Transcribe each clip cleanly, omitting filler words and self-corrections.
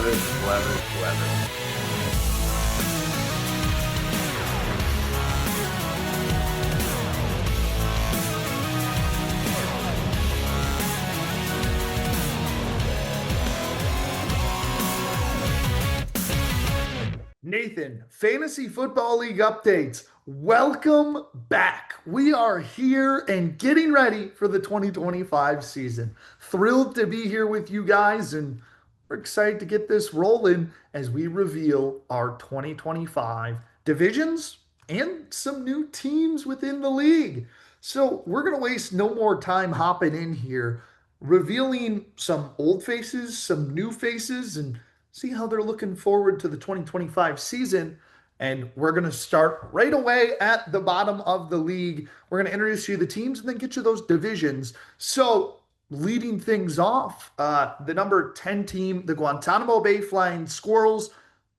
Weather. Nathan, Fantasy Football League updates. Welcome back. We are here and getting ready for the 2025 season. Thrilled to be here with you guys, and we're excited to get this rolling as we reveal our 2025 divisions and some new teams within the league. So, we're going to waste no more time hopping in here, revealing some old faces, some new faces, and see how they're looking forward to the 2025 season. And we're going to start right away at the bottom of the league. We're going to introduce you to the teams and then get you those divisions. So, leading things off, the number 10 team, the Guantanamo Bay Flying Squirrels,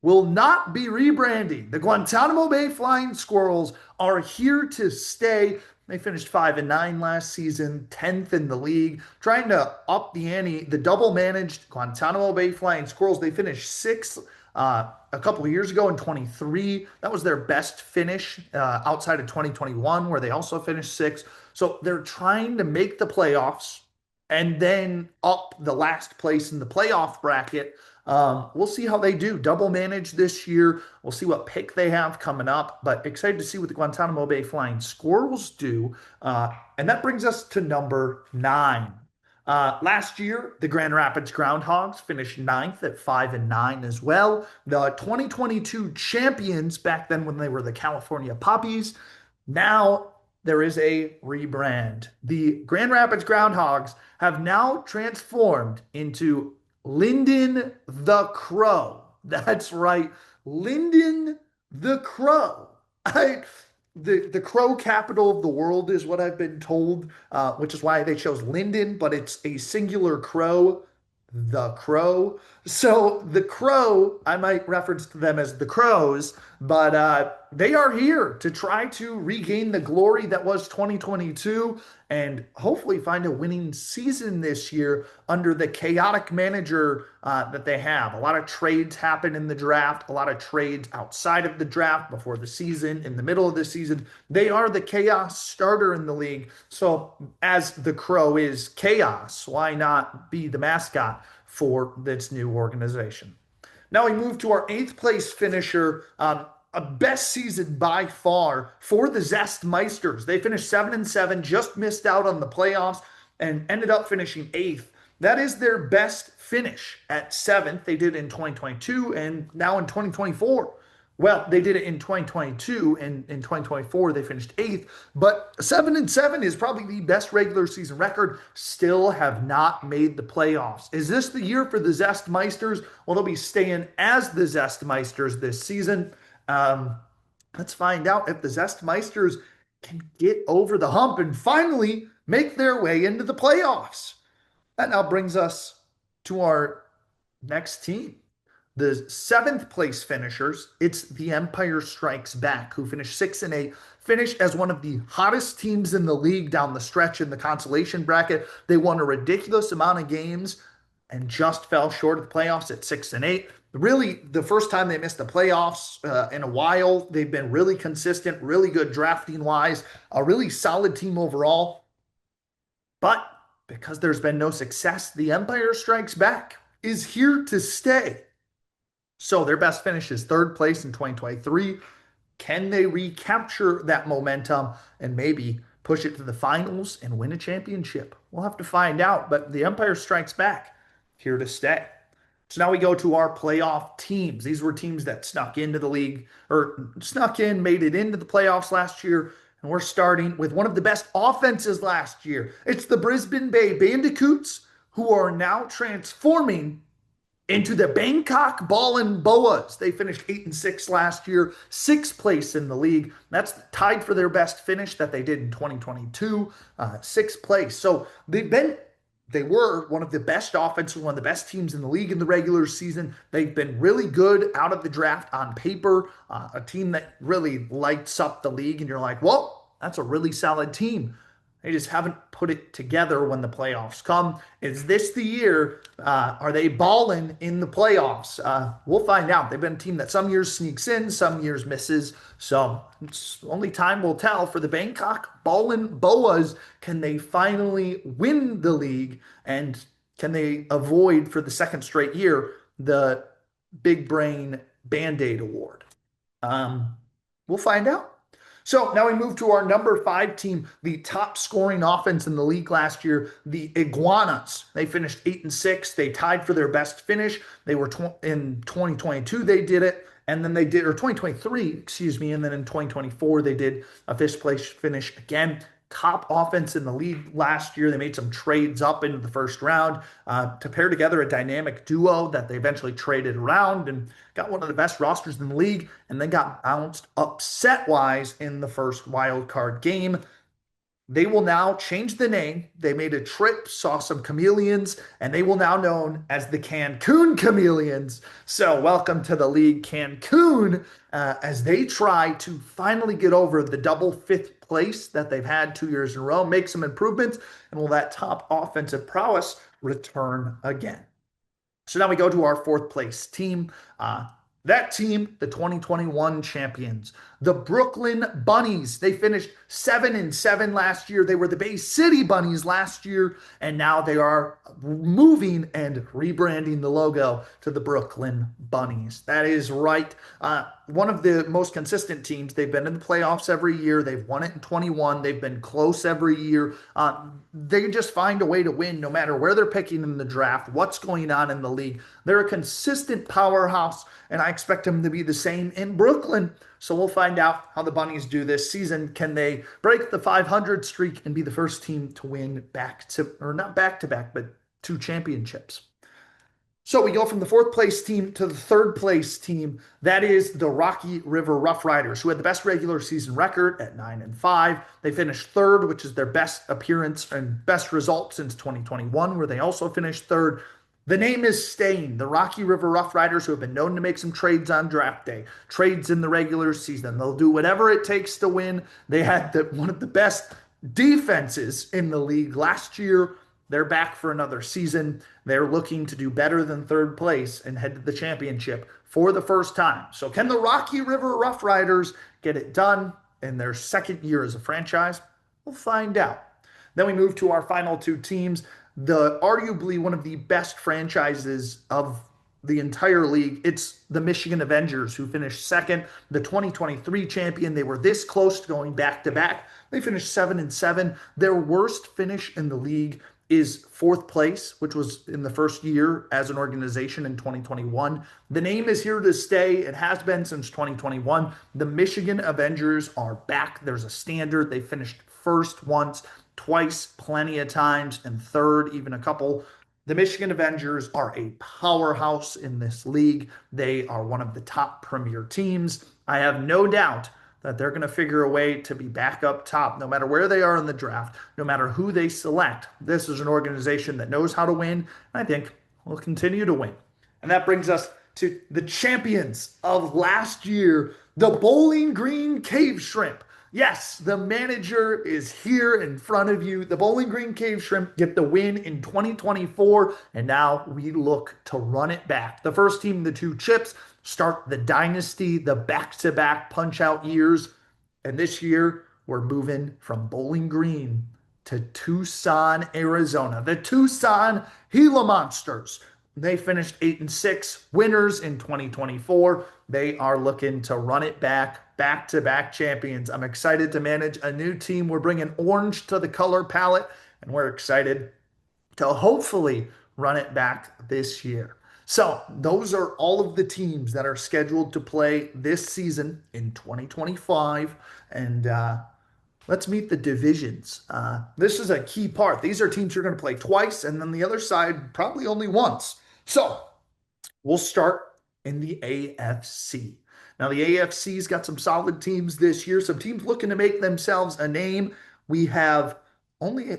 will not be rebranding. The Guantanamo Bay Flying Squirrels are here to stay. They finished 5-9 last season, 10th in the league, trying to up the ante. The double managed Guantanamo Bay Flying Squirrels, they finished sixth a couple of years ago in 23. That was their best finish outside of 2021, where they also finished sixth. So they're trying to make the playoffs and then up the last place in the playoff bracket. We'll see how they do. Double managed this year. We'll see what pick they have coming up, but excited to see what the Guantanamo Bay Flying Squirrels do. And that brings us to number 9. Last year, the Grand Rapids Groundhogs finished ninth at 5-9 as well. The 2022 champions back then when they were the California Puppies. Now there is a rebrand. The Grand Rapids Groundhogs have now transformed into Linden the Crow. That's right, Linden the Crow. The crow capital of the world is what I've been told, which is why they chose Linden, but it's a singular crow, the Crow. So the Crow, I might reference them as the Crows, but they are here to try to regain the glory that was 2022 and hopefully find a winning season this year under the chaotic manager that they have. A lot of trades happen in the draft, a lot of trades outside of the draft, before the season, in the middle of the season. They are the chaos starter in the league. So as the Crow is chaos, why not be the mascot for this new organization? Now we move to our 8th place finisher, a best season by far for the Zest Meisters. They finished 7-7, just missed out on the playoffs, and ended up finishing 8th. That is their best finish at 7th. They did it in 2022 and now in 2024. Well, they did it in 2022, and in 2024 they finished 8th, but 7-7 is probably the best regular season record. Still have not made the playoffs. Is this the year for the Zest Meisters? Well, they'll be staying as the Zest Meisters this season. Let's find out if the Zest Meisters can get over the hump and finally make their way into the playoffs. That now brings us to our next team. The 7th place finishers, it's the Empire Strikes Back, who finished 6-8, finished as one of the hottest teams in the league down the stretch in the consolation bracket. They won a ridiculous amount of games and just fell short of the playoffs at 6-8. Really, the first time they missed the playoffs in a while. They've been really consistent, really good drafting wise, a really solid team overall. But because there's been no success, the Empire Strikes Back is here to stay. So their best finish is 3rd place in 2023. Can they recapture that momentum and maybe push it to the finals and win a championship? We'll have to find out, but the Empire Strikes Back, here to stay. So now we go to our playoff teams. These were teams that snuck into the league, or snuck in, made it into the playoffs last year. And we're starting with one of the best offenses last year. It's the Brisbane Bay Bandicoots, who are now transforming into the Bangkok Ballin' Boas. They finished 8-6 last year, 6th place in the league. That's tied for their best finish that they did in 2022, 6th place. So they were one of the best offenses, one of the best teams in the league in the regular season. They've been really good out of the draft on paper, a team that really lights up the league. And you're like, well, that's a really solid team. They just haven't put it together when the playoffs come. Is this the year? Are they balling in the playoffs? We'll find out. They've been a team that some years sneaks in, some years misses. So it's only time will tell for the Bangkok Ballin' Boas. Can they finally win the league? And can they avoid for the second straight year the Big Brain Band-Aid Award? Um, we'll find out. So now we move to our number five team, the top scoring offense in the league last year, the Iguanas. They finished 8-6. They tied for their best finish. They were in 2022, they did it. And then they did, or 2023, excuse me. And then in 2024, they did a fifth place finish again. Top offense in the league last year. They made some trades up into the first round to pair together a dynamic duo that they eventually traded around and got one of the best rosters in the league, and then got bounced upset wise in the first wild card game. They will now change the name. They made a trip, saw some chameleons, and they will now known as the Cancun Chameleons. So welcome to the league, Cancun, as they try to finally get over the double fifth place that they've had 2 years in a row, make some improvements, and will that top offensive prowess return again? So now we go to our fourth place team. That team, the 2021 champions, the Brooklyn Bunnies. They finished 7-7 last year. They were the Bay City Bunnies last year, and now they are moving and rebranding the logo to the Brooklyn Bunnies. That is right. One of the most consistent teams. They've been in the playoffs every year. They've won it in 21. They've been close every year. They just find a way to win no matter where they're picking in the draft, what's going on in the league. They're a consistent powerhouse, and I expect them to be the same in Brooklyn. So we'll find out how the Bunnies do this season. Can they break the 500 streak and be the first team to win back to, or not back to back, but two championships? So we go from the fourth place team to the third place team. That is the Rocky River Rough Riders, who had the best regular season record at 9-5. They finished third, which is their best appearance and best result since 2021, where they also finished third. The name is staying. The Rocky River Rough Riders, who have been known to make some trades on draft day, trades in the regular season. They'll do whatever it takes to win. They had one of the best defenses in the league last year. They're back for another season. They're looking to do better than third place and head to the championship for the first time. So can the Rocky River Rough Riders get it done in their second year as a franchise? We'll find out. Then we move to our final two teams, the arguably one of the best franchises of the entire league. It's the Michigan Avengers, who finished second, the 2023 champion. They were this close to going back to back. They finished 7-7. Their worst finish in the league is fourth place, which was in the first year as an organization in 2021. The name is here to stay. It has been since 2021. The Michigan Avengers are back. There's a standard. They finished first once, twice, plenty of times, and third, even a couple. The Michigan Avengers are a powerhouse in this league. They are one of the top premier teams. I have no doubt that they're going to figure a way to be back up top, no matter where they are in the draft, no matter who they select. This is an organization that knows how to win, and I think will continue to win. And that brings us to the champions of last year, the Bowling Green Cave Shrimp. Yes, the manager is here in front of you. The Bowling Green Cave Shrimp get the win in 2024, and now we look to run it back. The first team, the two chips, start the dynasty, the back-to-back punch-out years. And this year, we're moving from Bowling Green to Tucson, Arizona. The Tucson Gila Monsters. They finished 8-6 winners in 2024. They are looking to run it back, back-to-back champions. I'm excited to manage a new team. We're bringing orange to the color palette, and we're excited to hopefully run it back this year. So those are all of the teams that are scheduled to play this season in 2025. And let's meet the divisions. This is a key part. These are teams you're going to play twice, and then the other side probably only once. So we'll start in the AFC. Now, the AFC's got some solid teams this year, some teams looking to make themselves a name. We have only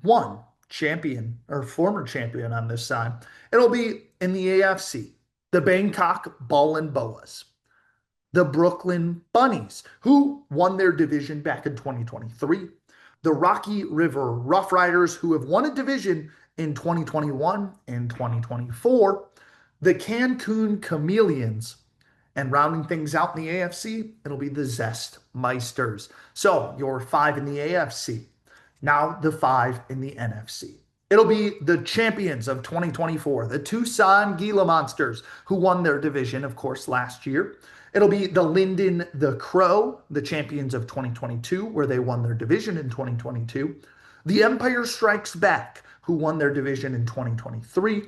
one champion or former champion on this side. It'll be in the AFC, the Bangkok Ballin' Boas, the Brooklyn Bunnies, who won their division back in 2023. the Rocky River Rough Riders, who have won a division in 2021 and 2024, the Cancun Chameleons, and rounding things out in the AFC, it'll be the Zest Meisters. So your five in the AFC, now the five in the NFC. It'll be the champions of 2024, the Tucson Gila Monsters, who won their division, of course, last year. It'll be the Linden the Crow, the champions of 2022, where they won their division in 2022. The Empire Strikes Back, who won their division in 2023.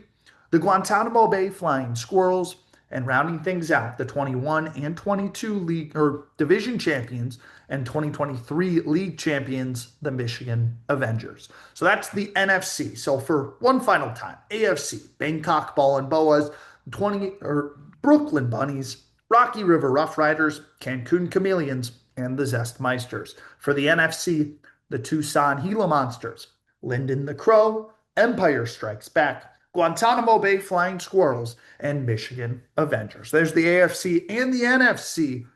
The Guantanamo Bay Flying Squirrels, and rounding things out, the 21 and 22 league or division champions and 2023 league champions, the Michigan Avengers. So that's the NFC. So for one final time, AFC, Bangkok Ball and Boas, 20 or Brooklyn Bunnies, Rocky River Rough Riders, Cancun Chameleons, and the Zest Meisters. For the NFC, the Tucson Gila Monsters, Linden the Crow, Empire Strikes Back, Guantanamo Bay Flying Squirrels, and Michigan Avengers. There's the AFC and the NFC.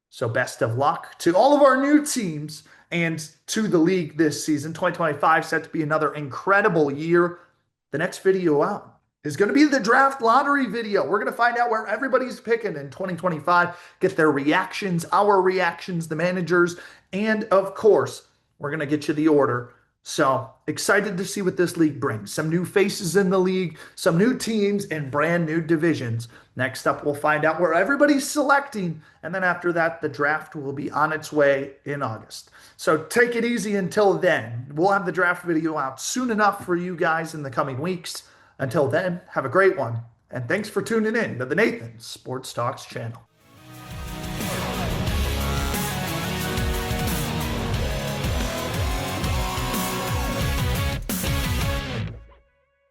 So best of luck to all of our new teams and to the league this season. 2025 set to be another incredible year. The next video out is going to be the draft lottery video. We're going to find out where everybody's picking in 2025, get their reactions, our reactions, the managers, and of course, we're going to get you the order. So excited to see what this league brings. Some new faces in the league, some new teams, and brand new divisions. Next up, we'll find out where everybody's selecting. And then after that, the draft will be on its way in August. So take it easy until then. We'll have the draft video out soon enough for you guys in the coming weeks. Until then, have a great one. And thanks for tuning in to the Nathan Sports Talks channel.